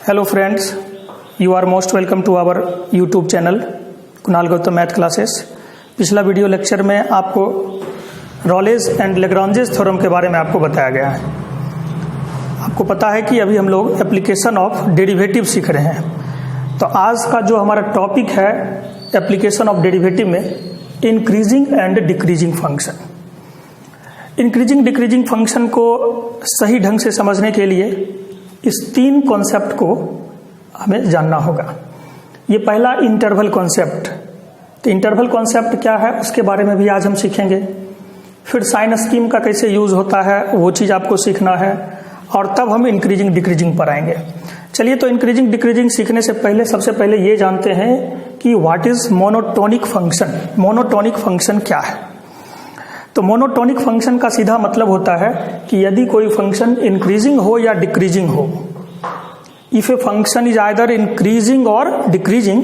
Hello friends, you are most welcome to our YouTube channel Kunal Gautam math classes. पिछला video lecture में आपको रॉलेज and Lagrange's theorem के बारे में आपको बताया गया है। आपको पता है कि अभी हम लोग एप्लीकेशन ऑफ डेरिवेटिव सीख रहे हैं। तो आज का जो हमारा टॉपिक है एप्लीकेशन ऑफ डेरिवेटिव में increasing and decreasing function. Increasing decreasing function को सही ढंग से समझने के लिए इस तीन कॉन्सेप्ट को हमें जानना होगा। ये पहला इंटरवल कॉन्सेप्ट। तो इंटरवल कॉन्सेप्ट क्या है उसके बारे में भी आज हम सीखेंगे। फिर साइन स्कीम का कैसे यूज होता है वो चीज़ आपको सीखना है, और तब हम इंक्रीजिंग डिक्रीजिंग पर आएंगे। चलिए, तो इंक्रीजिंग डिक्रीजिंग सीखने से पहले सबसे पहले ये जानते हैं कि what is monotonic function. Monotonic function क्या है? तो मोनोटोनिक फंक्शन का सीधा मतलब होता है कि यदि कोई फंक्शन इंक्रीजिंग हो या डिक्रीजिंग हो, if a function is either increasing और decreasing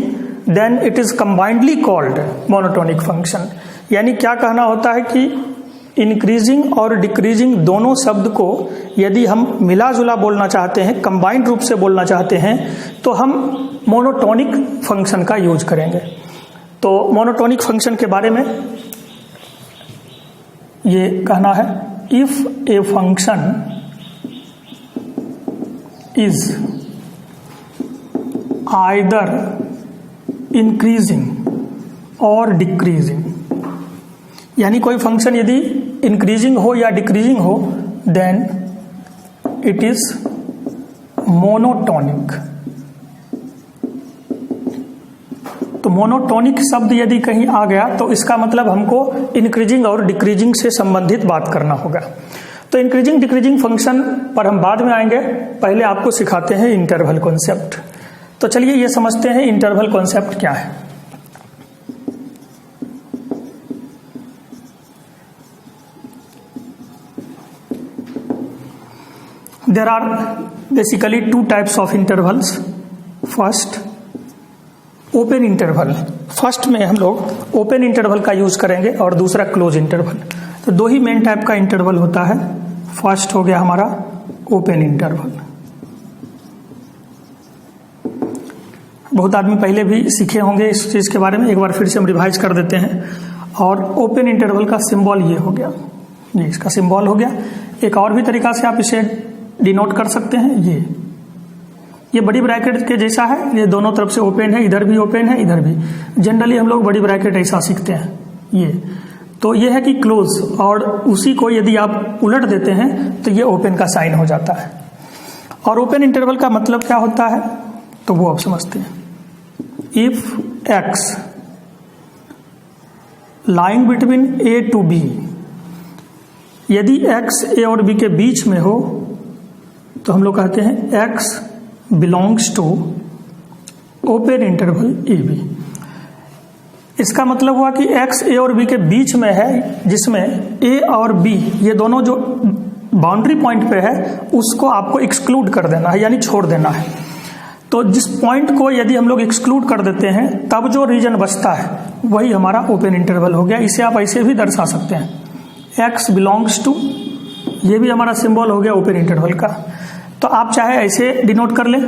then it is combinedly called monotonic function. यानी क्या कहना होता है कि इंक्रीजिंग और डिक्रीजिंग दोनों शब्द को यदि हम मिला जुला बोलना चाहते हैं, कंबाइंड रूप से बोलना चाहते हैं, तो हम मोनोटोनिक फंक्शन का यूज करेंगे। तो मोनोटोनिक फंक्शन के बारे में ये कहना है, if a function is either increasing और डिक्रीजिंग, यानी कोई फंक्शन यदि इंक्रीजिंग हो या डिक्रीजिंग हो देन इट इज मोनोटोनिक। तो मोनोटोनिक शब्द यदि कहीं आ गया तो इसका मतलब हमको इंक्रीजिंग और डिक्रीजिंग से संबंधित बात करना होगा। तो इंक्रीजिंग डिक्रीजिंग फंक्शन पर हम बाद में आएंगे, पहले आपको सिखाते हैं इंटरवल कॉन्सेप्ट। तो चलिए ये समझते हैं इंटरवल कॉन्सेप्ट क्या है। There are basically two types of intervals. First, open interval. First में हम लोग ओपन इंटरवल का यूज करेंगे और दूसरा क्लोज इंटरवल। तो दो ही मेन टाइप का इंटरवल होता है। फर्स्ट हो गया हमारा ओपन इंटरवल। बहुत आदमी पहले भी सीखे होंगे इस चीज के बारे में, एक बार फिर से हम रिवाइज कर देते हैं। और ओपन इंटरवल का सिंबल ये हो गया, ये इसका सिंबल हो गया। एक और भी तरीका से आप इसे डिनोट कर सकते हैं, ये बड़ी ब्रैकेट के जैसा है, ये दोनों तरफ से ओपन है, इधर भी ओपन है, इधर भी। जनरली हम लोग बड़ी ब्रैकेट ऐसा सीखते हैं। ये तो ये है कि क्लोज, और उसी को यदि आप उलट देते हैं तो ये ओपन का साइन हो जाता है। और ओपन इंटरवल का मतलब क्या होता है तो वो आप समझते हैं। If X lying between A to B, यदि एक्स ए और बी के बीच में हो तो हम लोग कहते हैं X belongs to open interval A B. इसका मतलब हुआ कि एक्स ए और बी के बीच में है, जिसमें ए और बी ये दोनों जो बाउंड्री पॉइंट पे है उसको आपको एक्सक्लूड कर देना है, यानी छोड़ देना है। तो जिस पॉइंट को यदि हम लोग एक्सक्लूड कर देते हैं तब जो रीजन बचता है वही हमारा ओपन इंटरवल हो गया। इसे आप ऐसे भी दर्शा सकते हैं, एक्स बिलोंग्स टू, ये भी हमारा सिंबल हो गया ओपन इंटरवल का। तो आप चाहे ऐसे डिनोट कर ले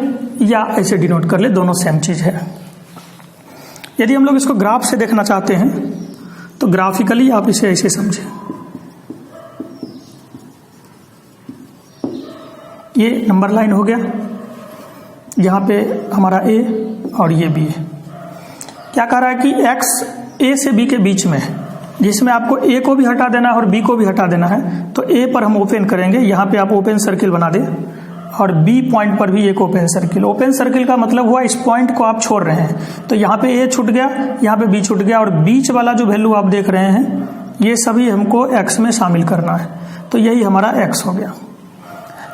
या ऐसे डिनोट कर ले, दोनों सेम चीज है। यदि हम लोग इसको ग्राफ से देखना चाहते हैं तो ग्राफिकली आप इसे ऐसे समझें। ये नंबर लाइन हो गया, यहाँ पे हमारा ए और ये बी है। क्या कह रहा है कि एक्स ए से बी के बीच में है, जिसमें आपको ए को भी हटा देना है और बी को भी हटा देना है। तो ए पर हम ओपन करेंगे, यहाँ पे आप ओपन सर्किल बना दें, और बी पॉइंट पर भी एक ओपन सर्किल। ओपन सर्किल का मतलब हुआ इस पॉइंट को आप छोड़ रहे हैं। तो यहाँ पे ए छूट गया, यहाँ पे बी छूट गया, और बीच वाला जो वैल्यू आप देख रहे हैं ये सभी हमको एक्स में शामिल करना है। तो यही हमारा एक्स हो गया।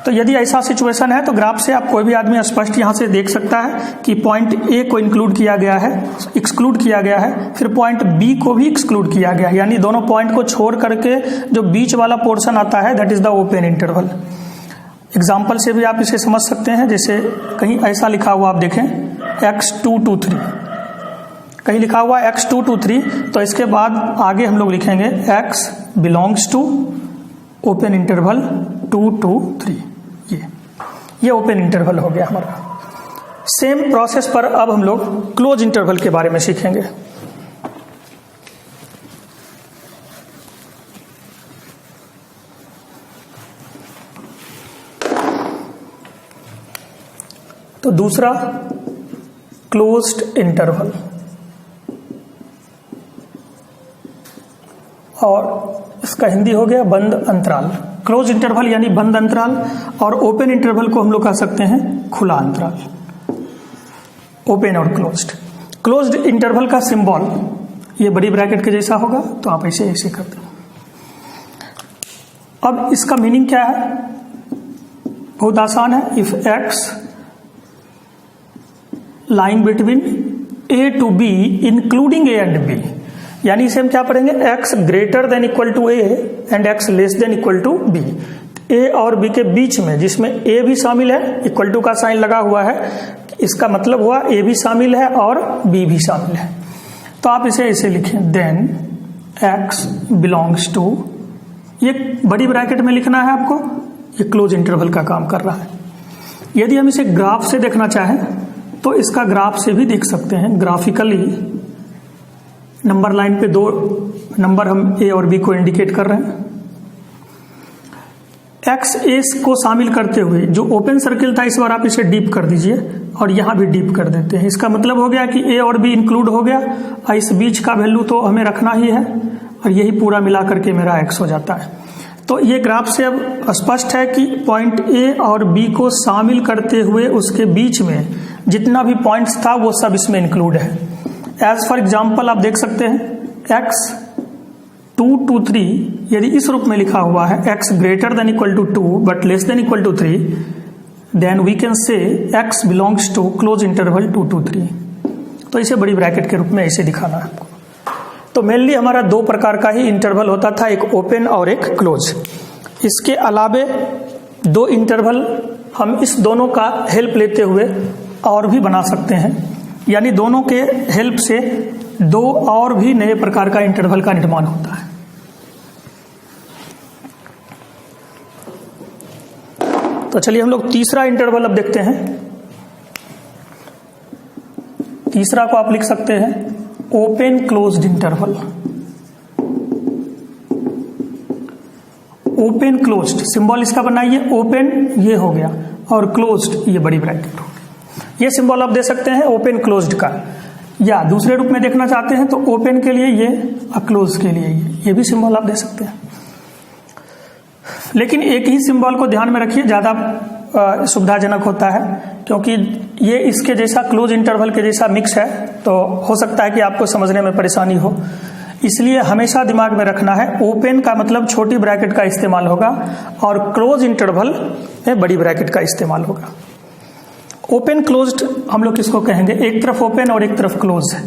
तो यदि ऐसा सिचुएशन है तो ग्राफ से आप कोई भी आदमी स्पष्ट यहाँ से देख सकता है कि पॉइंट ए को इंक्लूड किया गया है, एक्सक्लूड किया गया है, फिर पॉइंट बी को भी एक्सक्लूड किया गया है, यानी दोनों पॉइंट को छोड़ करके जो बीच वाला पोर्शन आता है that is the open interval. Example से भी आप इसे समझ सकते हैं, जैसे कहीं ऐसा लिखा हुआ आप देखें x2 to 3, कहीं लिखा हुआ x2 to 3, तो इसके बाद आगे हम लोग लिखेंगे x belongs to open interval 2 to 3। ये ओपन इंटरवल हो गया हमारा। सेम प्रोसेस पर अब हम लोग क्लोज इंटरवल के बारे में सीखेंगे। तो दूसरा क्लोज्ड इंटरवल, और इसका हिंदी हो गया बंद अंतराल। क्लोज इंटरवल यानी बंद अंतराल, और ओपन इंटरवल को हम लोग कह सकते हैं खुला अंतराल। ओपन और क्लोज्ड। क्लोज्ड इंटरवल का सिंबल ये बड़ी ब्रैकेट के जैसा होगा, तो आप ऐसे ऐसे करते हैं। अब इसका मीनिंग क्या है? बहुत आसान है। If X lies between A to B including A and B, यानी इसे हम क्या पढ़ेंगे? X greater than equal to A and X less than equal to B. A और बी के बीच में, जिसमें ए भी शामिल है, इक्वल टू का साइन लगा हुआ है, इसका मतलब हुआ ए भी शामिल है और बी भी शामिल है। तो आप इसे ऐसे लिखें, देन एक्स बिलोंग्स टू, ये बड़ी ब्रैकेट में लिखना है आपको, ये क्लोज इंटरवल का काम कर रहा है। यदि हम इसे ग्राफ से देखना चाहें तो इसका ग्राफ से भी देख सकते हैं। ग्राफिकली नंबर लाइन पे 2 नंबर हम ए और बी को इंडिकेट कर रहे हैं। एक्स ए को शामिल करते हुए जो ओपन सर्किल था, इस बार आप इसे डीप कर दीजिए और यहां भी डीप कर देते हैं। इसका मतलब हो गया कि ए और बी इंक्लूड हो गया, और इस बीच का वैल्यू तो हमें रखना ही है, और यही पूरा मिला करके मेरा एक्स हो जाता है। तो ये ग्राफ से अब स्पष्ट है कि पॉइंट ए और बी को शामिल करते हुए उसके बीच में जितना भी पॉइंट्स था वो सब इसमें इंक्लूड है। एज फॉर एग्जाम्पल आप देख सकते हैं x 2 to 3, यदि इस रूप में लिखा हुआ है x greater than equal to 2 but less than equal to 3, then we can say x belongs to close interval 2 to 3। तो इसे बड़ी ब्रैकेट के रूप में ऐसे दिखाना है आपको। तो मेनली हमारा 2 प्रकार का ही इंटरवल होता था, एक ओपन और एक क्लोज। इसके अलावे 2 इंटरवल हम इस दोनों का हेल्प लेते हुए और भी बना सकते हैं, यानी दोनों के हेल्प से 2 और भी नए प्रकार का इंटरवल का निर्माण होता है। तो चलिए हम लोग तीसरा इंटरवल अब देखते हैं। तीसरा को आप लिख सकते हैं open closed interval. Open closed symbol इसका बनाइए, ओपन ये हो गया और क्लोज्ड ये बड़ी ब्रैकेट हो गया। ये सिंबल आप दे सकते हैं ओपन क्लोज्ड का, या दूसरे रूप में देखना चाहते हैं तो ओपन के लिए ये और क्लोज के लिए ये भी सिंबल आप दे सकते हैं। लेकिन एक ही सिंबल को ध्यान में रखिए, ज्यादा सुविधाजनक होता है, क्योंकि ये इसके जैसा क्लोज इंटरवल के जैसा मिक्स है, तो हो सकता है कि आपको समझने में परेशानी हो। इसलिए हमेशा दिमाग में रखना है ओपन का मतलब छोटी ब्रैकेट का इस्तेमाल होगा और क्लोज इंटरवल में बड़ी ब्रैकेट का इस्तेमाल होगा। ओपन क्लोज्ड हम लोग किसको कहेंगे? एक तरफ ओपन और एक तरफ क्लोज है।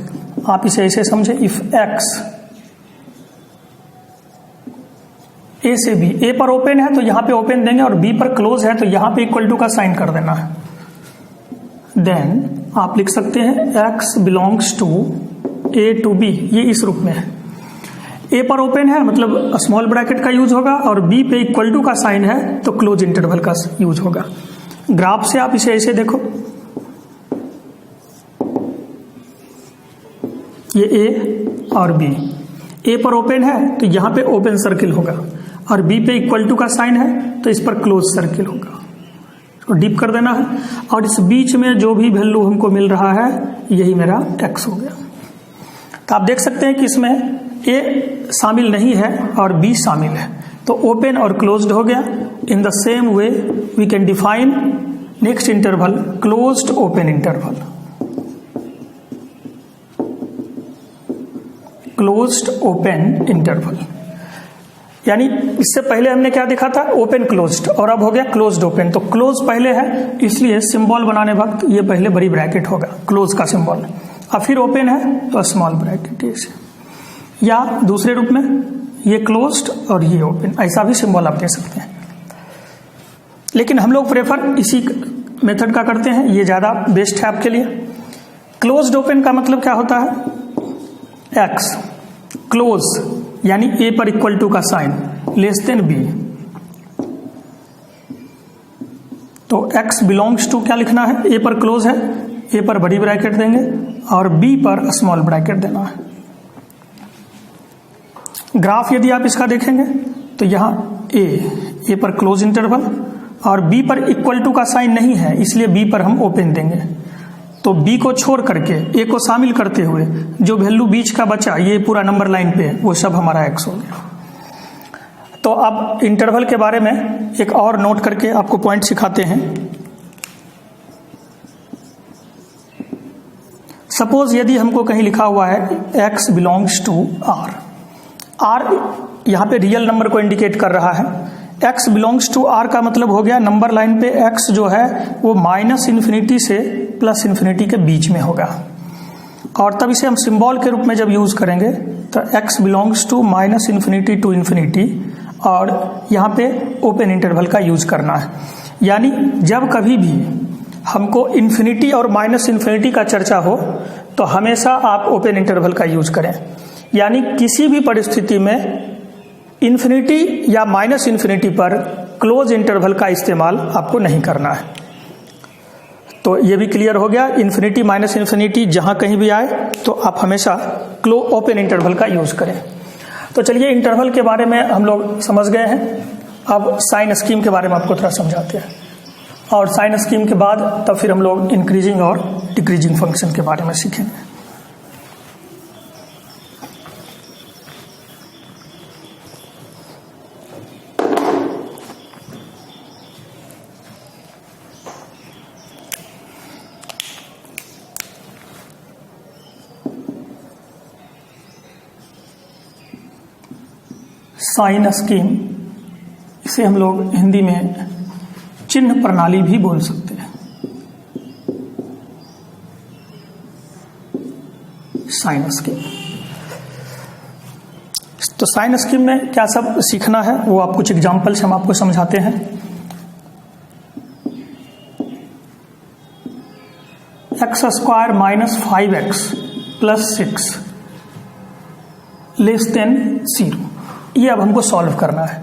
आप इसे ऐसे समझे, इफ एक्स ए से बी, ए पर ओपन है तो यहां पे ओपन देंगे और बी पर क्लोज है तो यहां पे इक्वल टू का साइन कर देना है। देन आप लिख सकते हैं X belongs to A to B, ये इस रूप में है। ए पर ओपन है मतलब स्मॉल ब्रैकेट का यूज होगा और बी पे इक्वल टू का साइन है तो क्लोज इंटरवल का यूज होगा। ग्राफ से आप इसे ऐसे देखो, ये ए और बी, ए पर ओपन है तो यहां पे ओपन सर्किल होगा और बी पे इक्वल टू का साइन है तो इस पर क्लोज सर्किल होगा। इसको डीप कर देना है और इस बीच में जो भी वैल्यू हमको मिल रहा है यही मेरा एक्स हो गया। तो आप देख सकते हैं कि इसमें ए शामिल नहीं है और बी शामिल है, तो ओपन और क्लोज्ड हो गया। In the same way we can define next interval closed open interval. Closed open interval यानी इससे पहले हमने क्या देखा था? ओपन क्लोज्ड, और अब हो गया क्लोज्ड ओपन। तो क्लोज पहले है इसलिए सिंबल बनाने वक्त ये पहले बड़ी ब्रैकेट होगा क्लोज का सिंबल, और फिर ओपन है तो स्मॉल ब्रैकेट ऐसे, या दूसरे रूप में ये क्लोज्ड और ये ओपन, ऐसा भी सिंबल आप दे सकते हैं। लेकिन हम लोग प्रेफर इसी मेथड का करते हैं, ये ज्यादा बेस्ट है आपके लिए। क्लोज्ड ओपन का मतलब क्या होता है? एक्स क्लोज यानी ए पर इक्वल टू का साइन लेस देन बी, तो x बिलोंग्स टू क्या लिखना है, a पर क्लोज है, a पर बड़ी ब्रैकेट देंगे और b पर स्मॉल ब्रैकेट देना है। ग्राफ यदि आप इसका देखेंगे तो यहाँ a पर क्लोज इंटरवल और b पर इक्वल टू का साइन नहीं है, इसलिए b पर हम ओपन देंगे। तो b को छोड़ करके a को शामिल करते हुए जो वैल्यू बीच का बचा, ये पूरा नंबर लाइन पे वो सब हमारा x हो गया। तो अब इंटरवल के बारे में एक और नोट करके आपको पॉइंट सिखाते हैं। सपोज यदि हमको कहीं लिखा हुआ है x belongs to r, r यहाँ पे रियल नंबर को इंडिकेट कर रहा है। x बिलोंग्स टू r का मतलब हो गया नंबर लाइन पे x जो है वो -∞ से +∞ के बीच में होगा, और तब इसे हम सिंबल के रूप में जब यूज करेंगे तो x बिलोंग्स टू -∞ टू ∞, और यहाँ पे ओपन इंटरवल का यूज करना है। यानी जब कभी भी हमको इन्फिनिटी और -∞ का चर्चा हो तो हमेशा आप ओपन इंटरवल का यूज करें। यानी किसी भी परिस्थिति में इन्फिनिटी या -∞ पर क्लोज इंटरवल का इस्तेमाल आपको नहीं करना है। तो ये भी क्लियर हो गया, इन्फिनिटी -∞ जहां कहीं भी आए तो आप हमेशा ओपन इंटरवल का यूज करें। तो चलिए इंटरवल के बारे में हम लोग समझ गए हैं। अब साइन स्कीम के बारे में आपको थोड़ा समझाते हैं, और साइन स्कीम के बाद तब फिर हम लोग इंक्रीजिंग और डिक्रीजिंग फंक्शन के बारे में सीखेंगे। साइन स्कीम, इसे हम लोग हिंदी में चिन्ह प्रणाली भी बोल सकते हैं। साइन स्कीम, तो साइन स्कीम में क्या सब सीखना है वो आप कुछ एग्जांपल से हम आपको समझाते हैं। x² - 5x + 6 < 0, ये अब हमको सॉल्व करना है।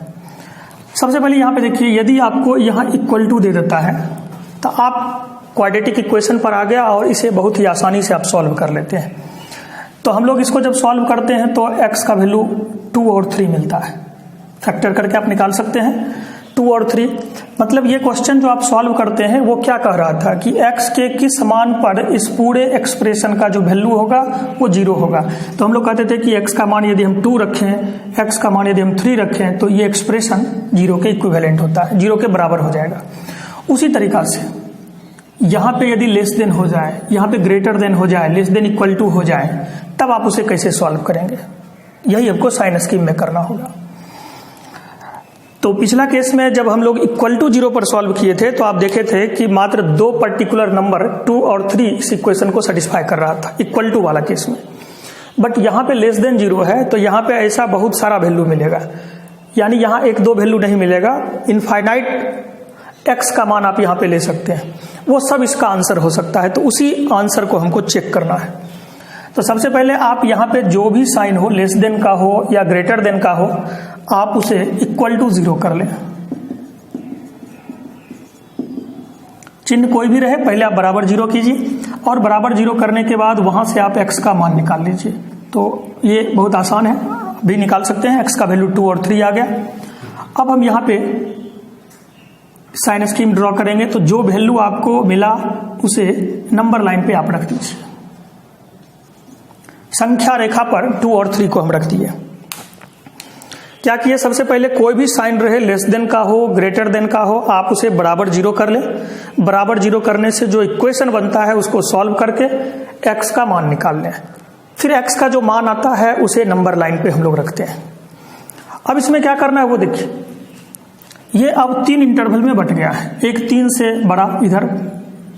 सबसे पहले यहाँ पे देखिए, यदि आपको यहाँ इक्वल टू दे देता है तो आप क्वाड्रेटिक इक्वेशन पर आ गया और इसे बहुत ही आसानी से आप सॉल्व कर लेते हैं। तो हम लोग इसको जब सॉल्व करते हैं तो x का वैल्यू 2 और 3 मिलता है, फैक्टर करके आप निकाल सकते हैं 2 और 3। मतलब ये क्वेश्चन जो आप सॉल्व करते हैं वो क्या कह रहा था कि x के किस मान पर इस पूरे एक्सप्रेशन का जो वैल्यू होगा वो 0 होगा। तो हम लोग कहते थे कि x का मान यदि हम 2 रखें, x का मान यदि हम 3 रखें तो ये एक्सप्रेशन 0 के इक्विवेलेंट होता है, 0 के बराबर हो जाएगा। उसी तरीका से यहाँ पे यदि लेस देन हो जाए, यहाँ पे ग्रेटर देन हो जाए, लेस देन इक्वल टू हो जाए, तब आप उसे कैसे सॉल्व करेंगे, यही हमको साइन स्कीम में करना होगा। तो पिछला केस में जब हम लोग इक्वल टू 0 पर सॉल्व किए थे तो आप देखे थे कि मात्र 2 पर्टिकुलर नंबर 2 और 3 इस इक्वेशन को सेटिस्फाई कर रहा था इक्वल टू वाला केस में। बट यहाँ पे लेस देन 0 है तो यहाँ पे ऐसा बहुत सारा वैल्यू मिलेगा, यानी यहाँ 1-2 वैल्यू नहीं मिलेगा, इनफाइनाइट x का मान आप यहाँ पे ले सकते हैं, वो सब इसका आंसर हो सकता है। तो उसी आंसर को हमको चेक करना है। तो सबसे पहले आप यहाँ पे जो भी साइन हो, लेस देन का हो या ग्रेटर देन का हो, आप उसे इक्वल टू 0 कर लें। चिन्ह कोई भी रहे, पहले आप बराबर 0 कीजिए और बराबर 0 करने के बाद वहां से आप x का मान निकाल लीजिए। तो ये बहुत आसान है, भी निकाल सकते हैं। x का वैल्यू 2 और 3 आ गया। अब हम यहाँ पे साइन स्कीम ड्रॉ करेंगे, तो जो वैल्यू आपको मिला उसे नंबर लाइन पे आप रख दीजिए। संख्या रेखा पर 2 और 3 को हम रख दिए। क्या किए, सबसे पहले कोई भी साइन रहे, लेस देन का हो, ग्रेटर देन का हो, आप उसे बराबर 0 कर ले। बराबर 0 करने से जो इक्वेशन बनता है उसको सॉल्व करके x का मान निकाल लें। फिर x का जो मान आता है उसे नंबर लाइन पे हम लोग रखते हैं। अब इसमें क्या करना है वो देखिए, ये अब 3 इंटरवल में बट गया है। एक 3 से बड़ा इधर,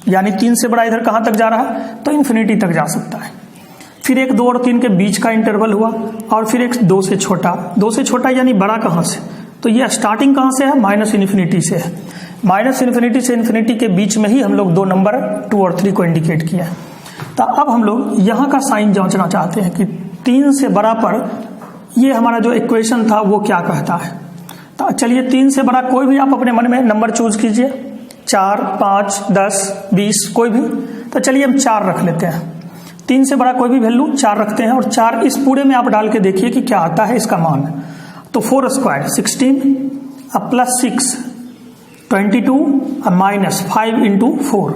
यानी 3 से बड़ा इधर कहां तक जा रहा है, तो इन्फिनिटी तक जा सकता है। फिर एक 2 और 3 के बीच का इंटरवल हुआ, और फिर एक 2 से छोटा। 2 से छोटा यानी बड़ा कहां से, तो ये स्टार्टिंग कहां से है, -∞ से है। -∞ से इन्फिनिटी के बीच में ही हम लोग 2 नंबर 2 और 3 को इंडिकेट किया है। तो अब हम लोग यहाँ का साइन जांचना चाहते हैं कि 3 से बड़ा पर ये हमारा जो इक्वेशन था वो क्या कहता है। तो चलिए 3 से बड़ा कोई भी आप अपने मन में नंबर चूज कीजिए। 4, 5, 10, 20 कोई भी, तो चलिए हम 4 रख लेते हैं। 3 से बड़ा कोई भी वैल्यू 4 रखते हैं और 4 इस पूरे में आप डाल के देखिए कि क्या आता है इसका मान। तो 4 स्क्वायर 16 अब प्लस 6 22 अब माइनस 5 इंटू 4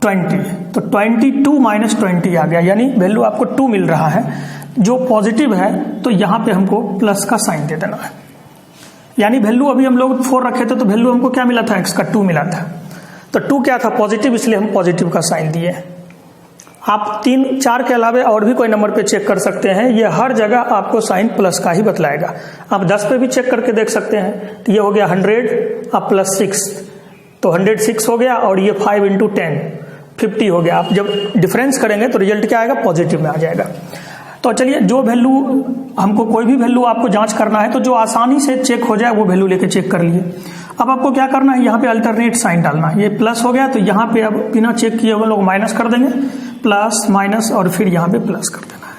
20, तो 22 माइनस 20 आ गया, यानी वैल्यू आपको 2 मिल रहा है जो पॉजिटिव है। तो यहां पे हमको प्लस का साइन दे देना है, यानी वैल्यू अभी हम लोग 4 रखे थे तो वैल्यू हमको क्या मिला था, x का 2 मिला था। तो 2 क्या था, पॉजिटिव, इसलिए हम पॉजिटिव का साइन दिए। आप 3, 4 के अलावा और भी कोई नंबर पे चेक कर सकते हैं, ये हर जगह आपको साइन प्लस का ही बतलाएगा। आप 10 पे भी चेक करके देख सकते हैं। तो ये हो गया 100 अब प्लस 6, तो 106 हो गया, और ये 5 इंटू 10 50 हो गया। आप जब डिफरेंस करेंगे तो रिजल्ट क्या आएगा, पॉजिटिव में आ जाएगा। तो चलिए, जो वैल्यू हमको कोई भी वैल्यू आपको जांच करना है तो जो आसानी से चेक हो जाए वो वैल्यू लेके चेक कर लिए। अब आपको क्या करना है, यहाँ पे अल्टरनेट साइन डालना है। ये प्लस हो गया तो यहाँ पे अब बिना चेक किए वो लोग माइनस कर देंगे, प्लस माइनस, और फिर यहाँ पे प्लस कर देना है।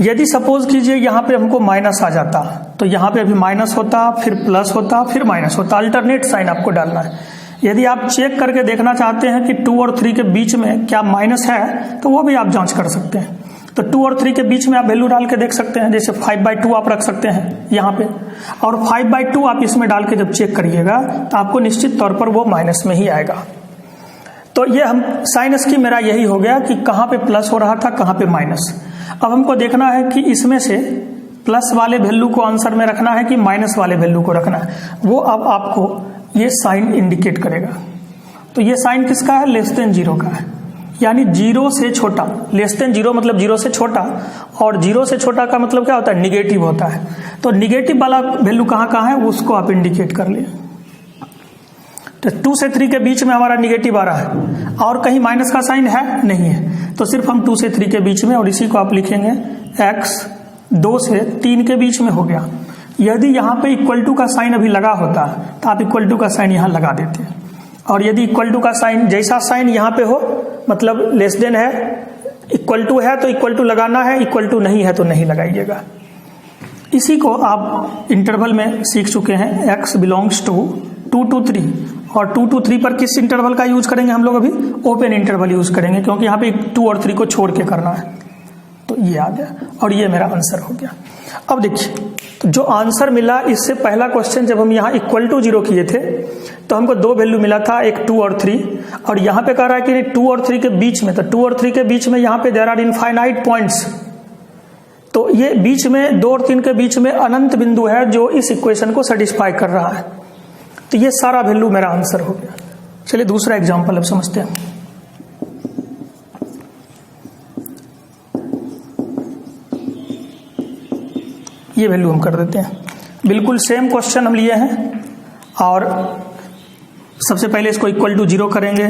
यदि सपोज कीजिए यहाँ पे हमको माइनस आ जाता तो यहाँ पे अभी माइनस होता, फिर प्लस होता, फिर माइनस होता। अल्टरनेट साइन आपको डालना है। यदि आप चेक करके देखना चाहते हैं कि 2 और 3 के बीच में क्या माइनस है तो वो भी आप जांच कर सकते हैं। तो 2 और 3 के बीच में आप वैल्यू डाल के देख सकते हैं, जैसे 5/2 आप रख सकते हैं यहाँ पे, और 5/2 आप इसमें डाल के जब चेक करिएगा तो आपको निश्चित तौर पर वो माइनस में ही आएगा। तो ये हम साइन स्कीम मेरा यही हो गया कि कहाँ पे प्लस हो रहा था, कहाँ पे माइनस। अब हमको देखना है कि इसमें से प्लस वाले वैल्यू को आंसर में रखना है कि माइनस वाले वैल्यू को रखना है, वो अब आपको ये साइन इंडिकेट करेगा। तो ये साइन किसका है, लेस देन 0 का है, यानी 0 से छोटा। लेस देन 0 मतलब 0 से छोटा, और 0 से छोटा का मतलब क्या होता है, निगेटिव होता है। तो निगेटिव वाला वैल्यू कहाँ है उसको आप इंडिकेट कर लिए। तो 2 से 3 के बीच में हमारा निगेटिव आ रहा है, और कहीं माइनस का साइन है नहीं है, तो सिर्फ हम 2 से 3 के बीच में, और इसी को आप लिखेंगे x 2 से 3 के बीच में हो गया। यदि यहाँ पे इक्वल टू का साइन अभी लगा होता तो आप इक्वल टू का साइन यहाँ लगा देते, और यदि इक्वल टू का साइन, जैसा साइन यहाँ पे हो मतलब लेस देन है, इक्वल टू है तो इक्वल टू लगाना है, इक्वल टू नहीं है तो नहीं लगाइएगा। इसी को आप इंटरवल में सीख चुके हैं, x बिलोंग्स टू 2 to 3, और 2 to 3 पर किस इंटरवल का यूज करेंगे हम लोग, अभी ओपन इंटरवल यूज करेंगे, क्योंकि यहाँ पे 2 और 3 को छोड़ के करना है। तो ये आ गया, और ये मेरा आंसर हो गया। अब देखिए, तो जो आंसर मिला, इससे पहला क्वेश्चन जब हम यहाँ इक्वल टू 0 किए थे तो हमको 2 वैल्यू मिला था, एक 2 और 3, और यहाँ पे कह रहा है कि 2 और 3 के बीच में, तो 2 और 3 के बीच में यहाँ पे देयर आर इनफाइनाइट पॉइंट्स। तो ये बीच में 2 और 3 के बीच में अनंत बिंदु है जो इस इक्वेशन को सेटिस्फाई कर रहा है। तो ये सारा वैल्यू मेरा आंसर हो गया। चलिए दूसरा एग्जाम्पल अब समझते हैं। ये वैल्यू हम कर देते हैं, बिल्कुल सेम क्वेश्चन हम लिए हैं, और सबसे पहले इसको इक्वल टू 0 करेंगे,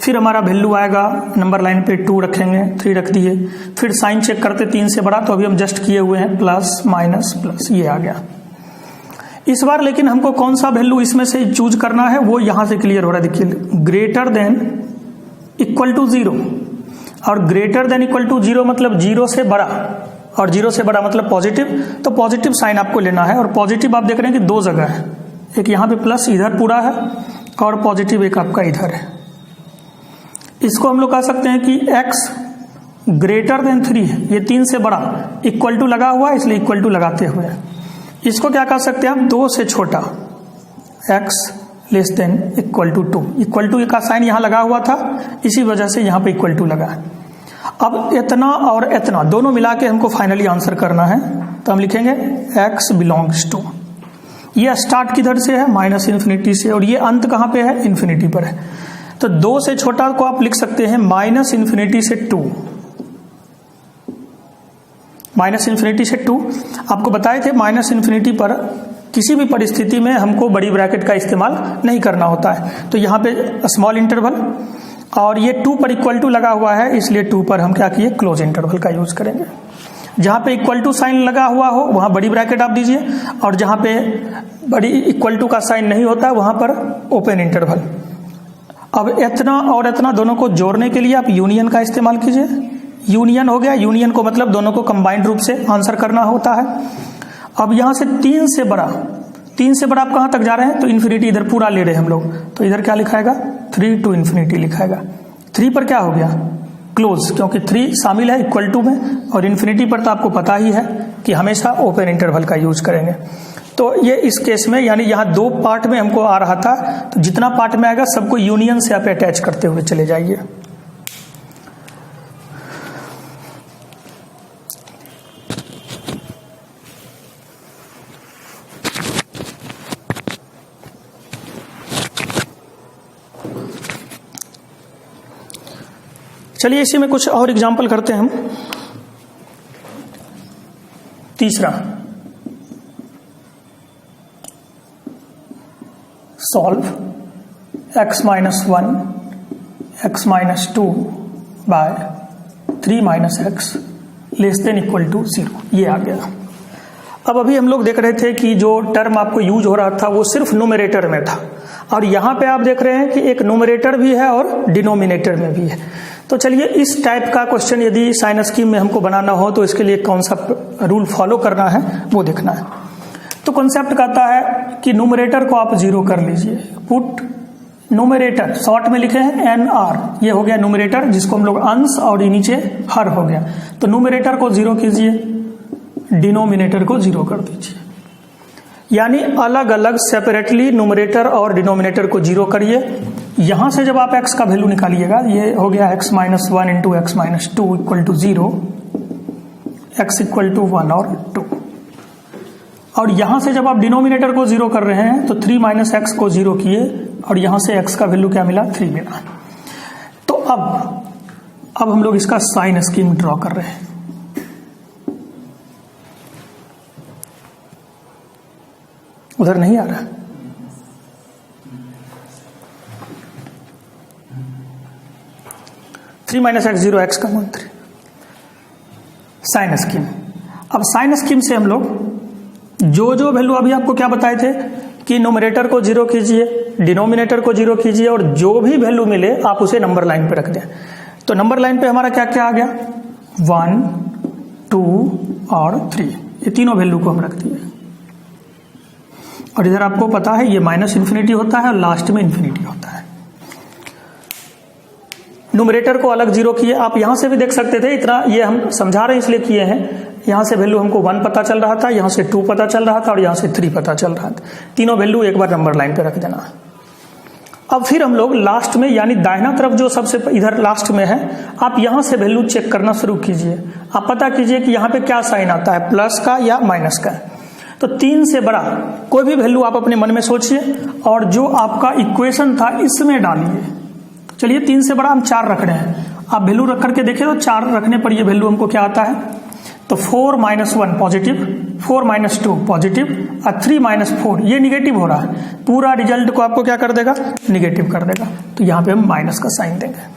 फिर हमारा वैल्यू आएगा, नंबर लाइन पे 2 रखेंगे, 3 रख दिए, फिर साइन चेक करते 3 से बड़ा, तो अभी हम जस्ट किए हुए हैं प्लस माइनस प्लस, ये आ गया। इस बार लेकिन हमको कौन सा वैल्यू इसमें से चूज करना है वो यहां से क्लियर हो रहा है। देखिए, ग्रेटर देन इक्वल टू 0, और ग्रेटर देन इक्वल टू 0 मतलब 0 से बड़ा, और 0 से बड़ा मतलब पॉजिटिव। तो पॉजिटिव साइन आपको लेना है, और पॉजिटिव आप देख रहे हैं कि 2 जगह है, एक यहाँ पे प्लस इधर पूरा है, और पॉजिटिव एक आपका इधर है। इसको हम लोग कह सकते हैं कि x ग्रेटर देन 3 है, ये 3 से बड़ा, इक्वल टू लगा हुआ है इसलिए इक्वल टू लगाते हुए। इसको क्या कह सकते हैं हम, 2 से छोटा, x less than equal to 2। Equal to का साइन यहाँ लगा हुआ था, इसी वजह से यहाँ पे इक्वल टू लगा है। अब इतना और इतना दोनों मिला के हमको फाइनली आंसर करना है, तो हम लिखेंगे x बिलोंग्स टू, ये स्टार्ट किधर से है, माइनस इन्फिनिटी से, और ये अंत कहाँ पे है, इन्फिनिटी पर है। तो 2 से छोटा को आप लिख सकते हैं माइनस इन्फिनिटी से 2, माइनस इन्फिनिटी से 2। आपको बताए थे माइनस इन्फिनिटी पर किसी भी परिस्थिति में हमको बड़ी ब्रैकेट का इस्तेमाल नहीं करना होता है। तो यहाँ पे स्मॉल इंटरवल, और ये 2 पर इक्वल टू लगा हुआ है, इसलिए 2 पर हम क्या किए, क्लोज इंटरवल का यूज करेंगे। जहां पे इक्वल टू साइन लगा हुआ हो वहां बड़ी ब्रैकेट आप दीजिए, और जहां पे बड़ी इक्वल टू का साइन नहीं होता वहां पर ओपन इंटरवल। अब इतना और इतना दोनों को जोड़ने के लिए आप यूनियन का इस्तेमाल कीजिए। यूनियन हो गया, यूनियन को मतलब दोनों को कंबाइंड रूप से आंसर करना होता है। अब यहां से 3 से बड़ा, 3 से बड़ा आप कहाँ तक जा रहे हैं, तो इन्फिनिटी इधर पूरा ले रहे हैं हम लोग, तो इधर क्या लिखाएगा 3 to इन्फिनिटी लिखाएगा। 3 पर क्या हो गया क्लोज, क्योंकि 3 शामिल है इक्वल टू में, और इन्फिनिटी पर तो आपको पता ही है कि हमेशा ओपन इंटरवल का यूज करेंगे। तो ये इस केस में यानी यहाँ 2 पार्ट में हमको आ रहा था, तो जितना पार्ट में आएगा सबको यूनियन से आप अटैच करते हुए चले जाइए। चलिए इसी में कुछ और एग्जाम्पल करते हैं हम। तीसरा, solve x - 1 x - 2 by 3 - x less than equal to 0, ये आ गया। अब अभी हम लोग देख रहे थे कि जो टर्म आपको यूज हो रहा था वो सिर्फ न्यूमरेटर में था, और यहां पे आप देख रहे हैं कि एक न्यूमरेटर भी है और डिनोमिनेटर में भी है। तो चलिए इस टाइप का क्वेश्चन यदि साइन स्कीम में हमको बनाना हो तो इसके लिए कौन सा रूल फॉलो करना है वो देखना है। तो कॉन्सेप्ट कहता है कि न्यूमरेटर को आप 0 कर लीजिए, पुट न्यूमरेटर, शॉर्ट में लिखे हैं NR, ये हो गया न्यूमरेटर जिसको हम लोग अंश और नीचे हर हो गया, तो न्यूमरेटर को 0 कीजिए, डिनोमिनेटर को 0 कर दीजिए, यानी अलग अलग सेपरेटली न्यूमरेटर और डिनोमिनेटर को 0 करिए। यहां से जब आप x का वैल्यू निकालिएगा, ये हो गया x - 1 into x - 2 equal to 0, x equal to 1 और 2, और यहां से जब आप डिनोमिनेटर को 0 कर रहे हैं तो 3 - x को 0 किए, और यहां से x का वैल्यू क्या मिला 3 मिला। तो अब हम लोग इसका साइन स्कीम ड्रॉ कर रहे हैं। उधर नहीं आ रहा, थ्री माइनस एक्स 0 x का मान 3, साइन स्कीम। अब साइन स्कीम से हम लोग जो वैल्यू अभी आपको क्या बताए थे कि न्यूमरेटर को 0 कीजिए, डिनोमिनेटर को 0 कीजिए, और जो भी वैल्यू मिले आप उसे नंबर लाइन पे रख दें। तो नंबर लाइन पे हमारा क्या क्या आ गया 1, 2 और 3, ये तीनों वैल्यू को हम रख दिए। और इधर आपको पता है ये माइनस इन्फिनिटी होता है और लास्ट में इन्फिनिटी होता है। न्यूमरेटर को अलग 0 किए, आप यहां से भी देख सकते थे, इतना ये हम समझा रहे इसलिए किए हैं। यहां से वैल्यू हमको 1 पता चल रहा था, यहां से 2 पता चल रहा था, और यहां से 3 पता चल रहा था। तीनों वैल्यू एक बार नंबर लाइन पे रख देना। अब फिर हम लोग लास्ट में यानी दाहिना तरफ जो सबसे इधर लास्ट में है, आप यहां से वैल्यू चेक करना शुरू कीजिए। आप पता कीजिए कि यहां पे क्या साइन आता है, प्लस का या माइनस का। तो 3 से बड़ा कोई भी वैल्यू आप अपने मन में सोचिए और जो आपका इक्वेशन था इसमें डालिए। चलिए 3 से बड़ा हम 4 रख रहे हैं, आप वैल्यू रख करके देखिए तो 4 रखने पर ये वैल्यू हमको क्या आता है, तो 4 - 1 पॉजिटिव, 4 - 2 पॉजिटिव, और 3 - 4 ये निगेटिव हो रहा है। पूरा रिजल्ट को आपको क्या कर देगा, निगेटिव कर देगा। तो यहां पे हम माइनस का साइन देंगे।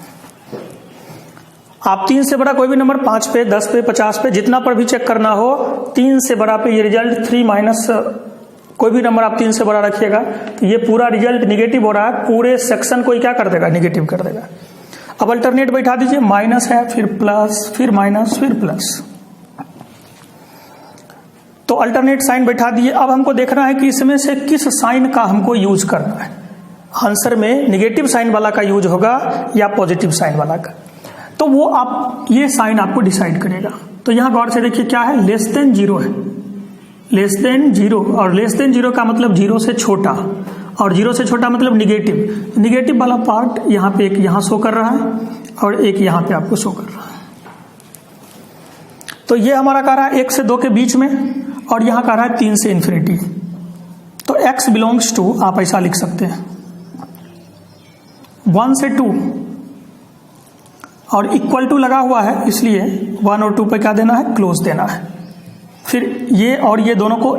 आप 3 से बड़ा कोई भी नंबर 5 पे, 10 पे, 50 पे, जितना पर भी चेक करना हो, 3 से बड़ा पे ये रिजल्ट 3 माइनस कोई भी नंबर आप 3 से बड़ा रखिएगा तो ये पूरा रिजल्ट निगेटिव हो रहा है, पूरे सेक्शन को क्या कर देगा, निगेटिव कर देगा। अब अल्टरनेट बैठा दीजिए, माइनस है फिर प्लस फिर माइनस फिर प्लस, तो अल्टरनेट साइन बैठा दिए। अब हमको देखना है कि इसमें से किस साइन का हमको यूज करना है। आंसर में निगेटिव साइन वाला का यूज होगा या पॉजिटिव साइन वाला का, तो वो आप ये साइन आपको डिसाइड करेगा। तो यहां गौर से देखिए क्या है, लेस देन 0 है, लेस देन 0, और लेस देन 0 का मतलब 0 से छोटा, और 0 से छोटा मतलब निगेटिव। निगेटिव वाला पार्ट यहाँ पे एक यहाँ शो कर रहा है और एक यहाँ पे आपको शो कर रहा है। तो ये हमारा कह रहा है 1 से 2 के बीच में, और यहाँ कह रहा है 3 से इन्फिनिटी। तो x बिलोंग्स टू, आप ऐसा लिख सकते हैं 1 से 2, और इक्वल टू लगा हुआ है इसलिए 1 और 2 पे क्या देना है, क्लोज देना है। फिर ये और ये दोनों को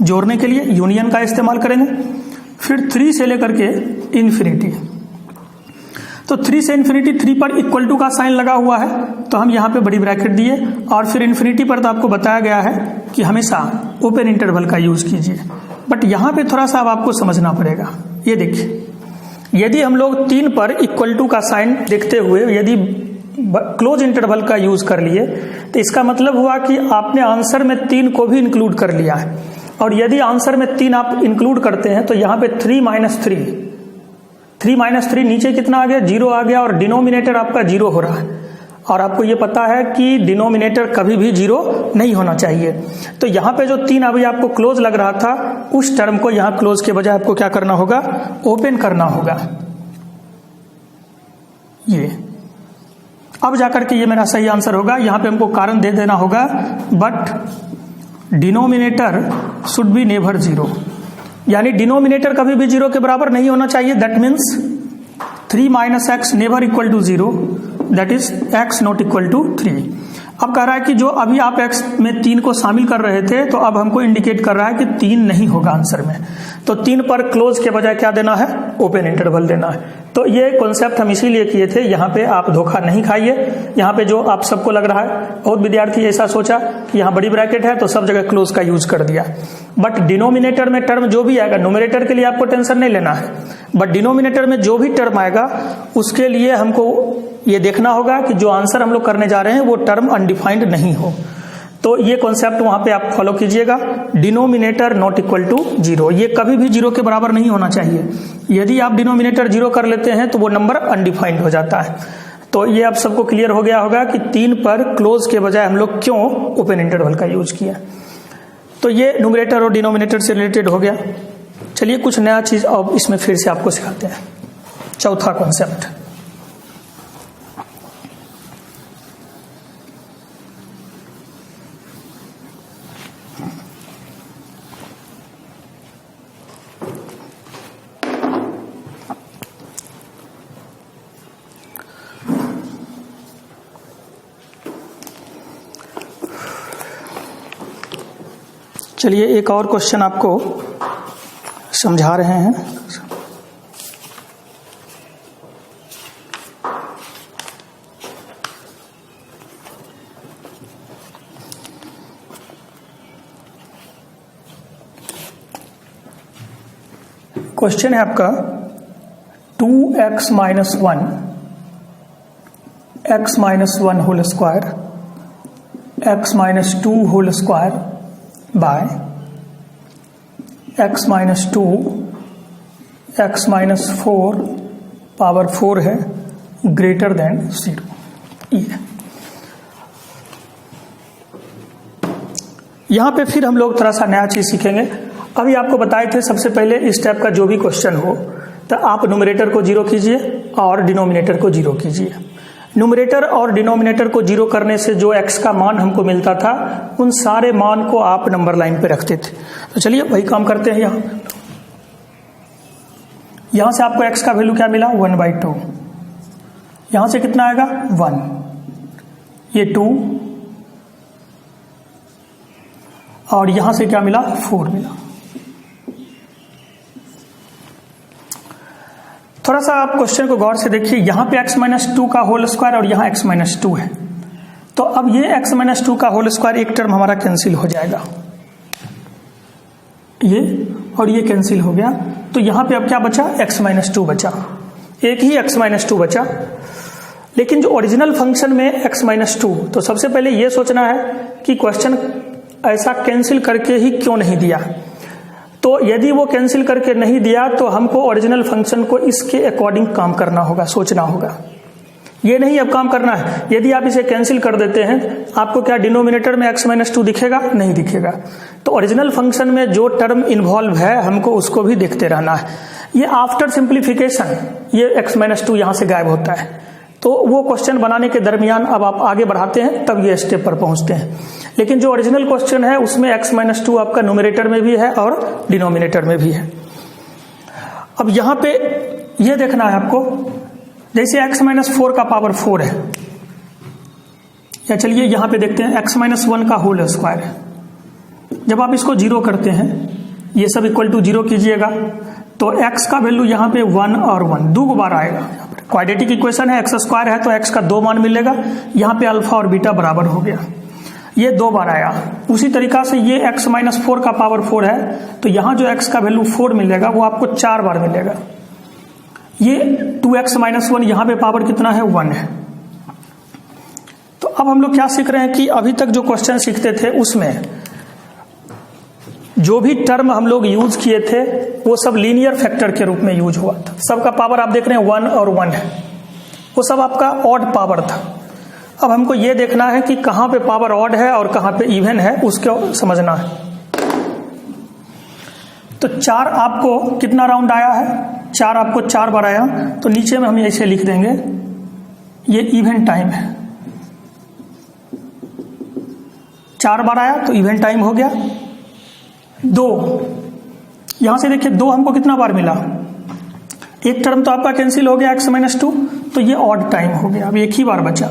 जोड़ने के लिए यूनियन का इस्तेमाल करेंगे। फिर 3 से लेकर के इन्फिनिटी, तो 3 से इन्फिनिटी, 3 पर इक्वल टू का साइन लगा हुआ है तो हम यहाँ पे बड़ी ब्रैकेट दिए, और फिर इन्फिनिटी पर तो आपको बताया गया है कि हमेशा ओपन इंटरवल का यूज कीजिए। बट यहाँ पे थोड़ा सा अब आपको समझना पड़ेगा। ये देखिए, यदि हम लोग 3 पर इक्वल टू का साइन देखते हुए यदि क्लोज इंटरवल का यूज कर लिए तो इसका मतलब हुआ कि आपने आंसर में 3 को भी इंक्लूड कर लिया है। और यदि आंसर में 3 आप इंक्लूड करते हैं तो यहाँ पे 3 माइनस 3 नीचे कितना आ गया, 0 आ गया, और डिनोमिनेटर आपका 0 हो रहा है। और आपको ये पता है कि डिनोमिनेटर कभी भी 0 नहीं होना चाहिए। तो यहाँ पे जो 3 अभी आपको क्लोज लग रहा था, उस टर्म को यहाँ क्लोज के बजाय आपको क्या करना होगा, ओपन करना होगा। ये अब जाकर के ये मेरा सही आंसर होगा। यहाँ पे हमको कारण दे देना होगा, but denominator should be never 0, यानी डिनोमिनेटर कभी भी 0 के बराबर नहीं होना चाहिए। That means 3 minus X never equal to 0, that is x not equal to 3। अब कह रहा है कि जो अभी आप x में 3 को शामिल कर रहे थे, तो अब हमको इंडिकेट कर रहा है कि 3 नहीं होगा आंसर में। तो 3 पर क्लोज के बजाय क्या देना है, ओपन इंटरवल देना है। तो ये कॉन्सेप्ट हम इसीलिए किए थे। यहाँ पे आप धोखा नहीं खाइए। यहाँ पे जो आप सबको लग रहा है, बहुत विद्यार्थी ऐसा सोचा कि यहाँ बड़ी ब्रैकेट है तो सब जगह क्लोज का यूज कर दिया। बट डिनोमिनेटर में टर्म जो भी आएगा, न्यूमरेटर के लिए आपको टेंशन नहीं लेना है, बट डिनोमिनेटर में जो भी टर्म आएगा उसके लिए हमको ये देखना होगा कि जो आंसर हम लोग करने जा रहे हैं वो टर्म अनडिफाइंड नहीं हो। तो ये कॉन्सेप्ट वहां पे आप फॉलो कीजिएगा। डिनोमिनेटर नॉट इक्वल टू 0, ये कभी भी 0 के बराबर नहीं होना चाहिए। यदि आप डिनोमिनेटर 0 कर लेते हैं तो वो नंबर अनडिफाइंड हो जाता है। तो ये आप सबको क्लियर हो गया होगा कि 3 पर क्लोज के बजाय हम लोग क्यों ओपन इंटरवल का यूज किया। तो ये न्यूमरेटर और डिनोमिनेटर से रिलेटेड हो गया। चलिए कुछ नया चीज अब इसमें फिर से आपको सिखाते हैं। चौथा कॉन्सेप्ट, चलिए एक और क्वेश्चन आपको समझा रहे हैं। क्वेश्चन है आपका 2x minus 1 x minus 1 whole square x minus 2 whole square by x minus 2 x minus 4 power 4 है ग्रेटर देन 0। ये यहां पे फिर हम लोग थोड़ा सा नया चीज सीखेंगे। अभी आपको बताए थे सबसे पहले इस टाइप का जो भी क्वेश्चन हो तो आप न्यूमरेटर को 0 कीजिए और डिनोमिनेटर को 0 कीजिए। न्यूमरेटर और डिनोमिनेटर को 0 करने से जो x का मान हमको मिलता था, उन सारे मान को आप नंबर लाइन पे रखते थे। तो चलिए वही काम करते हैं। यहां से आपको x का वैल्यू क्या मिला, 1/2। यहां से कितना आएगा, 1, ये 2, और यहां से क्या मिला, 4 मिला। थोड़ा सा आप क्वेश्चन को गौर से देखिए। यहां पे x माइनस 2 का होल स्क्वायर और यहां x माइनस 2 है। तो अब ये x माइनस 2 का होल स्क्वायर एक टर्म हमारा कैंसिल हो जाएगा, ये और ये कैंसिल हो गया। तो यहां पे अब क्या बचा, x माइनस 2 बचा, एक ही x माइनस 2 बचा। लेकिन जो ओरिजिनल फंक्शन में x माइनस 2, तो सबसे पहले ये सोचना है कि क्वेश्चन ऐसा कैंसिल करके ही क्यों नहीं दिया। तो यदि वो कैंसिल करके नहीं दिया तो हमको ओरिजिनल फंक्शन को इसके अकॉर्डिंग काम करना होगा, सोचना होगा। ये नहीं अब काम करना है। यदि आप इसे कैंसिल कर देते हैं, आपको क्या डिनोमिनेटर में x माइनस 2 दिखेगा, नहीं दिखेगा। तो ओरिजिनल फंक्शन में जो टर्म इन्वॉल्व है हमको उसको भी देखते रहना है। ये आफ्टर सिंप्लीफिकेशन ये x माइनस 2 यहां से गायब होता है। तो वो क्वेश्चन बनाने के दरमियान अब आप आगे बढ़ाते हैं तब ये स्टेप पर पहुंचते हैं। लेकिन जो ओरिजिनल क्वेश्चन है उसमें x माइनस 2 आपका न्यूमरेटर में भी है और डिनोमिनेटर में भी है। अब यहां पे ये देखना है आपको, जैसे x माइनस 4 का पावर 4 है, या चलिए यहां पे देखते हैं x माइनस 1 का होल स्क्वायर है। जब आप इसको 0 करते हैं, ये सब इक्वल टू 0 कीजिएगा, तो x का वैल्यू यहाँ पे 1 और 1 दो बार आएगा। क्वाड्रेटिक इक्वेशन है, एक्स स्क्वायर है तो x का 2 मान मिलेगा। यहाँ पे अल्फा और बीटा बराबर हो गया, ये 2 बार आया। उसी तरीका से ये x माइनस 4 का पावर 4 है, तो यहाँ जो x का वैल्यू 4 मिलेगा वो आपको 4 बार मिलेगा। ये 2x माइनस 1 यहाँ पे पावर कितना है, 1 है। तो अब हम लोग क्या सीख रहे हैं कि अभी तक जो क्वेश्चन सीखते थे उसमें जो भी टर्म हम लोग यूज किए थे वो सब लीनियर फैक्टर के रूप में यूज हुआ था। सबका पावर आप देख रहे हैं 1 और 1 है, वो सब आपका ऑड पावर था। अब हमको ये देखना है कि कहाँ पे पावर ऑड है और कहाँ पे इवन है, उसको समझना है। तो 4 आपको कितना राउंड आया है, 4 आपको 4 बार आया, तो नीचे में हम ऐसे लिख देंगे ये इवन टाइम है। 4 बार आया तो इवन टाइम हो गया। 2 यहां से देखिए 2 हमको कितना बार मिला, एक टर्म तो आपका कैंसिल हो गया x-2, तो ये ऑड टाइम हो गया। अब एक ही बार बचा,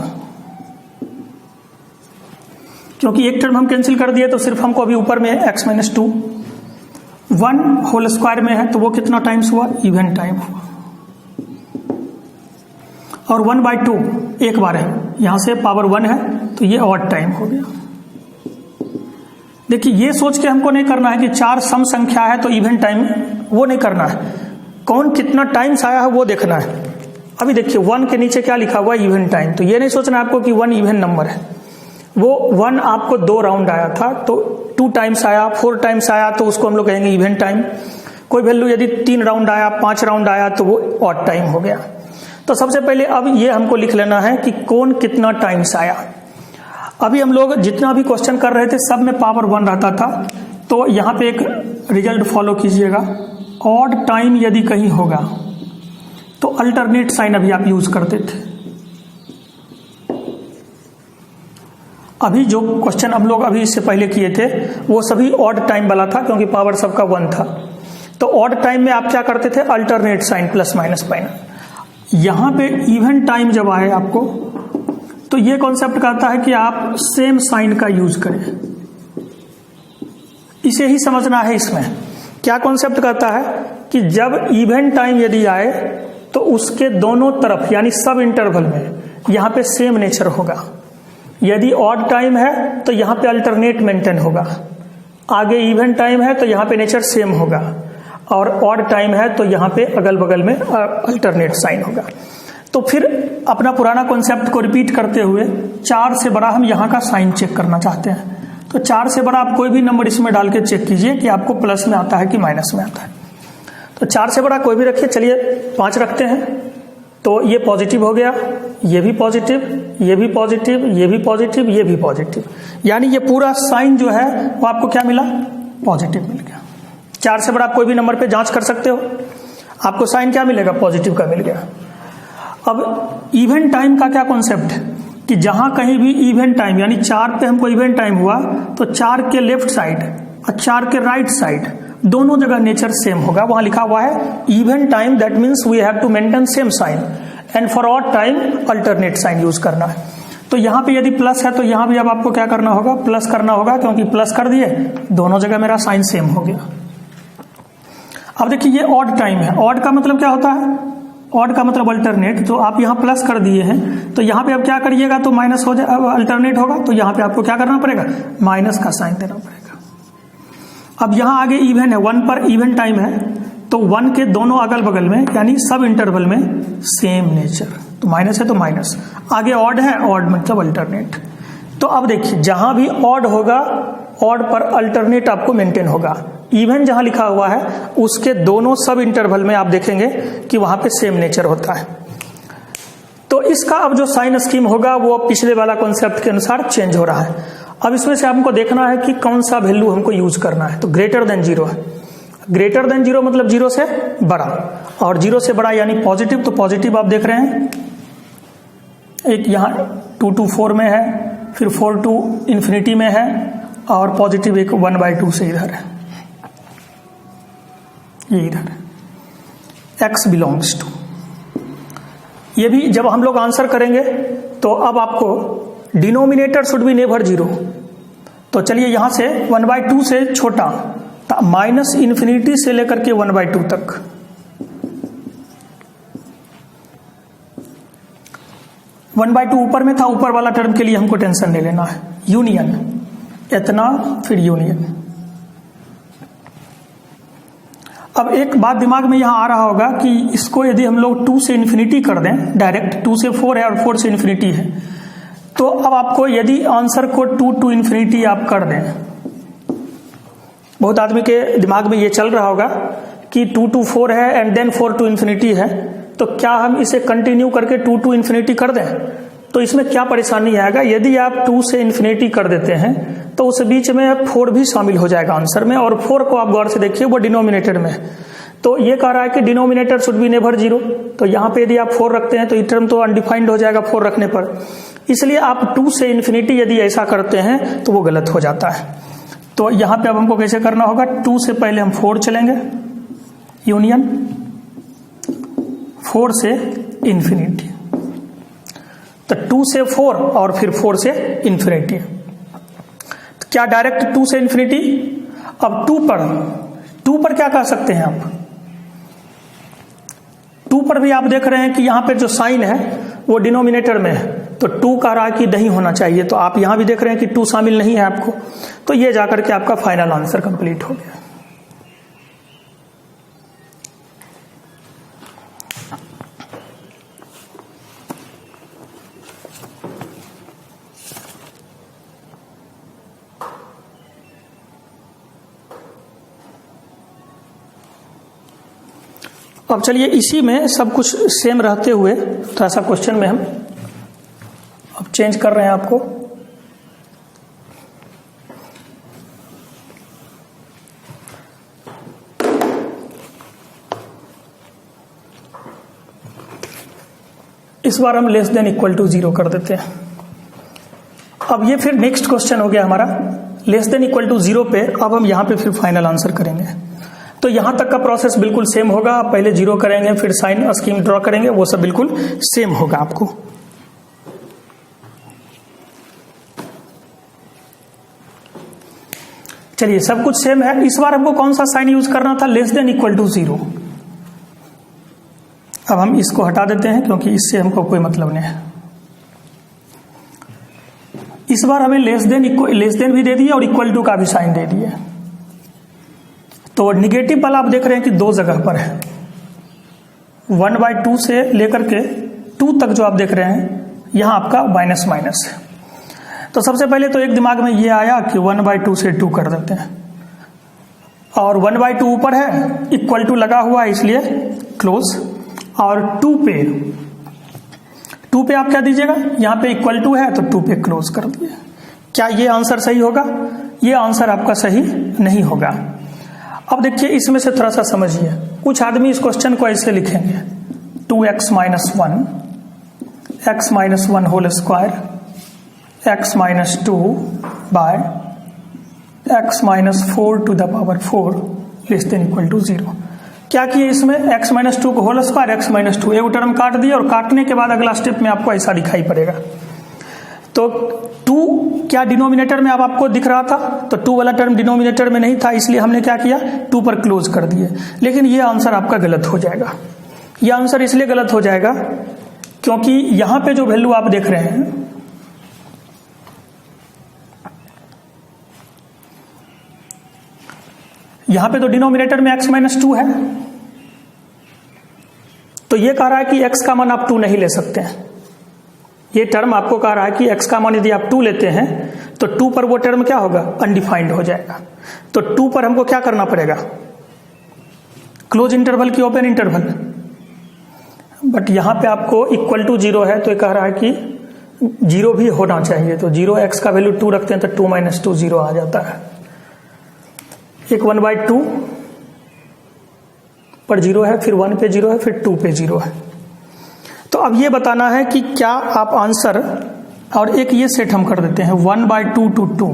क्योंकि एक टर्म हम कैंसिल कर दिए तो सिर्फ हमको अभी ऊपर में x-2 1 होल स्क्वायर में है, तो वो कितना टाइम्स हुआ, इवन टाइम हुआ। और 1/2 एक बार है, यहां से पावर 1 है तो ये ऑड टाइम हो गया। देखिए ये सोच के हमको नहीं करना है कि 4 सम संख्या है तो इवन टाइम, वो नहीं करना है। कौन कितना टाइम्स आया है वो देखना है। अभी देखिए 1 के नीचे क्या लिखा हुआ है, इवन टाइम। तो ये नहीं सोचना आपको कि 1 इवन नंबर है। वो 1 आपको 2 राउंड आया था तो 2 टाइम्स आया, 4 टाइम्स आया तो उसको हम लोग कहेंगे इवन टाइम। कोई वैल्यू यदि 3 राउंड आया, 5 राउंड आया तो वो ऑड टाइम हो गया। तो सबसे पहले अब ये हमको लिख लेना है कि कौन कितना टाइम्स आया। अभी हम लोग जितना भी क्वेश्चन कर रहे थे सब में पावर 1 रहता था, तो यहां पे एक रिजल्ट फॉलो कीजिएगा। ऑड टाइम यदि कहीं होगा तो अल्टरनेट साइन अभी आप यूज करते थे। अभी जो क्वेश्चन हम लोग अभी इससे पहले किए थे वो सभी ऑड टाइम वाला था, क्योंकि पावर सबका 1 था। तो ऑड टाइम में आप क्या करते थे, अल्टरनेट साइन प्लस माइनस पाइन। यहां पे इवन टाइम जब आए आपको तो ये कॉन्सेप्ट कहता है कि आप सेम साइन का यूज करें। इसे ही समझना है। इसमें क्या कॉन्सेप्ट कहता है कि जब इवन टाइम यदि आए तो उसके दोनों तरफ यानी सब इंटरवल में यहां पे सेम नेचर होगा। यदि ऑड टाइम है तो यहां पे अल्टरनेट मेंटेन होगा, आगे इवन टाइम है तो यहां पे नेचर सेम होगा, और ऑड टाइम है तो यहां पे अगल बगल में अल्टरनेट साइन होगा। तो फिर अपना पुराना कॉन्सेप्ट को रिपीट करते हुए 4 से बड़ा हम यहाँ का साइन चेक करना चाहते हैं। तो 4 से बड़ा आप कोई भी नंबर इसमें डाल के चेक कीजिए कि आपको प्लस में आता है कि माइनस में आता है। तो 4 से बड़ा कोई भी रखिए, चलिए 5 रखते हैं। तो ये पॉजिटिव हो गया, ये भी पॉजिटिव, ये भी पॉजिटिव, ये भी पॉजिटिव, ये भी पॉजिटिव, यानी ये पूरा साइन जो है वो आपको क्या मिला, पॉजिटिव मिल गया। 4 से बड़ा आप कोई भी नंबर पे जांच कर सकते हो, आपको साइन क्या मिलेगा, पॉजिटिव का मिल गया। अब इवन टाइम का क्या कॉन्सेप्ट है कि जहां कहीं भी इवन टाइम यानी 4 पे हमको इवन टाइम हुआ तो 4 के लेफ्ट साइड और 4 के राइट साइड दोनों जगह नेचर सेम होगा। वहां लिखा हुआ है even time, that means we have to maintain same sign, and for odd time alternate sign use करना है। तो यहां पे यदि प्लस है तो यहां भी अब आपको क्या करना होगा, प्लस करना होगा, क्योंकि प्लस कर दिए दोनों जगह मेरा साइन सेम हो गया। अब देखिए ये ऑड टाइम है। ऑड का मतलब क्या होता है, ऑड का मतलब अल्टरनेट। तो आप यहां प्लस कर दिए हैं तो यहां पे अब क्या करिएगा तो माइनस हो जाए, अल्टरनेट होगा तो यहां पे आपको क्या करना पड़ेगा, माइनस का साइन देना पड़ेगा। अब यहां आगे इवन है, 1 पर इवन टाइम है तो 1 के दोनों अगल बगल में यानी सब इंटरवल में सेम नेचर, तो माइनस है तो माइनस। आगे ऑड है, ऑड मतलब अल्टरनेट। तो अब देखिए जहां भी ऑड होगा ऑड पर अल्टरनेट आपको मेंटेन होगा। इवन जहां लिखा हुआ है उसके दोनों सब इंटरवल में आप देखेंगे कि वहां पे सेम नेचर होता है। तो इसका अब जो साइन स्कीम होगा वो पिछले वाला कॉन्सेप्ट के अनुसार चेंज हो रहा है। अब इसमें से हमको देखना है कि कौन सा वैल्यू हमको यूज करना है। तो ग्रेटर देन 0 है, ग्रेटर देन 0 मतलब 0 से बड़ा, और 0 से बड़ा यानी पॉजिटिव। तो पॉजिटिव आप देख रहे हैं एक यहाँ 2 to 4 में है, फिर 4 to इंफिनिटी में है, और पॉजिटिव एक 1/2 से इधर है, ये इधर x बिलोंग्स टू। ये भी जब हम लोग आंसर करेंगे तो अब आपको डिनोमिनेटर शुड बी नेवर 0। तो चलिए यहां से 1/2 से छोटा माइनस इन्फिनिटी से लेकर के 1/2 तक। वन बाई टू ऊपर में था, ऊपर वाला टर्म के लिए हमको टेंशन नहीं लेना है। यूनियन इतना, फिर यूनियन। अब एक बात दिमाग में यहां आ रहा होगा कि इसको यदि हम लोग 2 से इन्फिनिटी कर दें, डायरेक्ट 2 से 4 है और 4 से इन्फिनिटी है, तो अब आपको यदि आंसर को 2 to इन्फिनिटी आप कर दें बहुत आदमी के दिमाग में ये चल रहा होगा कि 2 to 4 है एंड देन 4 to infinity है, तो क्या हम इसे कंटिन्यू करके 2 to infinity कर दें? तो इसमें क्या परेशानी आएगा? यदि आप 2 से इन्फिनिटी कर देते हैं तो उस बीच में 4 भी शामिल हो जाएगा आंसर में, और 4 को आप गौर से देखिए वो डिनोमिनेटर में है। तो ये कह रहा है कि डिनोमिनेटर शुड बी नेवर 0, तो यहाँ पे यदि आप 4 रखते हैं तो ये टर्म तो अनडिफाइंड हो जाएगा 4 रखने पर। इसलिए आप 2 से इन्फिनिटी यदि ऐसा करते हैं तो वो गलत हो जाता है। तो यहाँ पे अब हमको कैसे करना होगा? 2 से पहले हम 4 चलेंगे, यूनियन 4 से इन्फिनिटी, तो 2 से 4 और फिर 4 से इन्फिनिटी। तो क्या डायरेक्ट 2 से इन्फिनिटी? अब 2 पर क्या कह सकते हैं आप? 2 पर भी आप देख रहे हैं कि यहाँ पे जो साइन है वो डिनोमिनेटर में है, तो 2 कह रहा है कि नहीं होना चाहिए, तो आप यहां भी देख रहे हैं कि 2 शामिल नहीं है आपको, तो ये जाकर के आपका फाइनल आंसर कंप्लीट हो गया। अब चलिए इसी में सब कुछ सेम रहते हुए थोड़ा सा क्वेश्चन में हम अब चेंज कर रहे हैं आपको। इस बार हम लेस देन इक्वल टू 0 कर देते हैं। अब ये फिर नेक्स्ट क्वेश्चन हो गया हमारा लेस देन इक्वल टू 0 पे। अब हम यहां पे फिर फाइनल आंसर करेंगे। तो यहां तक का प्रोसेस बिल्कुल सेम होगा। आप पहले 0 करेंगे, फिर साइन स्कीम ड्रॉ करेंगे, वो सब बिल्कुल सेम होगा आपको। चलिए सब कुछ सेम है। इस बार हमको कौन सा साइन यूज करना था? Less than equal to 0। अब हम इसको हटा देते हैं क्योंकि इससे हमको कोई मतलब नहीं है। इस बार हमें लेस देन भी दे दिए और इक्वल टू का भी साइन दे दिए। तो नेगेटिव वाला आप देख रहे हैं कि 2 जगह पर है। 1/2 से लेकर के 2 तक जो आप देख रहे हैं यहां आपका माइनस माइनस है। तो सबसे पहले तो एक दिमाग में ये आया कि 1/2 से 2 कर देते हैं, और 1/2 ऊपर है, इक्वल टू लगा हुआ है इसलिए क्लोज, और 2 पे आप क्या दीजिएगा? यहां पे इक्वल टू है तो 2 पे क्लोज कर दिए। क्या ये आंसर सही होगा? ये आंसर आपका सही नहीं होगा। अब देखिए इसमें से थोड़ा सा समझिए। कुछ आदमी इस क्वेश्चन को ऐसे लिखेंगे 2x - 1 x - 1 whole square x - 2 by x - 4 to the power 4 less than equal to 0। क्या किए इसमें? x - 2 को होल स्क्वायर x - 2 एक टर्म काट दिए, और काटने के बाद अगला स्टेप में आपको ऐसा दिखाई पड़ेगा। तो 2 क्या डिनोमिनेटर में अब आपको दिख रहा था, तो 2 वाला टर्म डिनोमिनेटर में नहीं था, इसलिए हमने क्या किया? 2 पर क्लोज कर दिए। लेकिन ये आंसर आपका गलत हो जाएगा। ये आंसर इसलिए गलत हो जाएगा क्योंकि यहां पे जो वैल्यू आप देख रहे हैं यहां पे तो डिनोमिनेटर में x - 2 है, तो ये कह रहा है कि x का मान आप 2 नहीं ले सकते हैं। ये टर्म आपको कह रहा है कि x का मान यदि आप 2 लेते हैं तो 2 पर वो टर्म क्या होगा? अनडिफाइंड हो जाएगा। तो 2 पर हमको क्या करना पड़ेगा? क्लोज इंटरवल की ओपन इंटरवल। बट यहां पे आपको इक्वल टू 0 है, तो ये कह रहा है कि 0 भी होना चाहिए। तो 0 x का वैल्यू 2 रखते हैं तो 2 - 2 0 आ जाता है। एक 1/2 पर 0 है, फिर 1 पे 0 है, फिर 2 पे 0 है। तो अब ये बताना है कि क्या आप आंसर, और एक ये सेट हम कर देते हैं 1/2 to 2।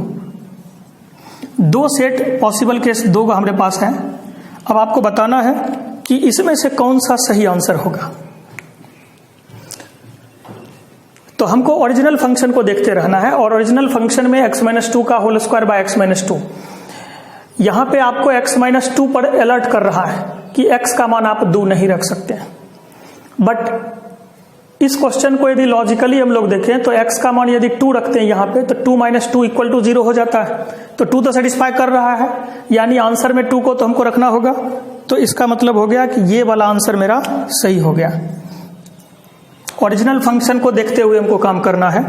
2 सेट पॉसिबल केस 2 का हमारे पास है। अब आपको बताना है कि इसमें से कौन सा सही आंसर होगा। तो हमको ओरिजिनल फंक्शन को देखते रहना है, और ओरिजिनल फंक्शन में x - 2 का होल स्क्वायर बाय x - 2। यहां पे आपको x - 2 पर अलर्ट कर रहा है कि x का मान आप 2 नहीं रख सकते हैं। बट इस क्वेश्चन को यदि लॉजिकली हम लोग देखें तो x का मान यदि 2 रखते हैं यहां पे, तो 2 - 2 इक्वल टू 0 हो जाता है। तो 2 तो सेटिस्फाई कर रहा है, यानी आंसर में 2 को तो हमको रखना होगा। तो इसका मतलब हो गया कि ये वाला आंसर मेरा सही हो गया। ओरिजिनल फंक्शन को देखते हुए हमको काम करना है।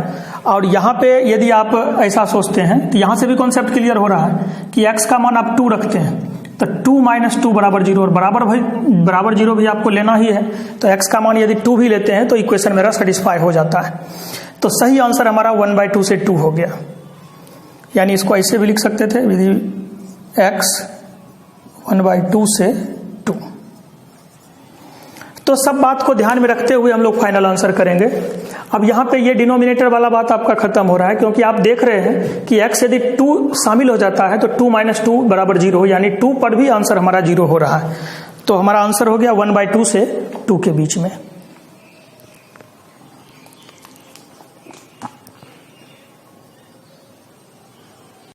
और यहाँ पे यदि आप ऐसा सोचते हैं तो यहाँ से भी कॉन्सेप्ट क्लियर हो रहा है कि x का मान आप 2 रखते हैं तो 2 - 2 बराबर 0, और बराबर 0 भी आपको लेना ही है। तो x का मान यदि 2 भी लेते हैं तो इक्वेशन मेरा सेटिस्फाई हो जाता है। तो सही आंसर हमारा 1/2 से 2 हो गया। यानी इसको ऐसे भी लिख सकते थे, विधि x 1/2 से 2। तो सब बात को ध्यान में रखते हुए हम लोग फाइनल आंसर करेंगे। अब यहाँ पे ये डिनोमिनेटर वाला बात आपका खत्म हो रहा है, क्योंकि आप देख रहे हैं कि x यदि 2 शामिल हो जाता है तो 2 - 2 बराबर 0, यानी 2 पर भी आंसर हमारा 0 हो रहा है। तो हमारा आंसर हो गया 1/2 से 2 के बीच में।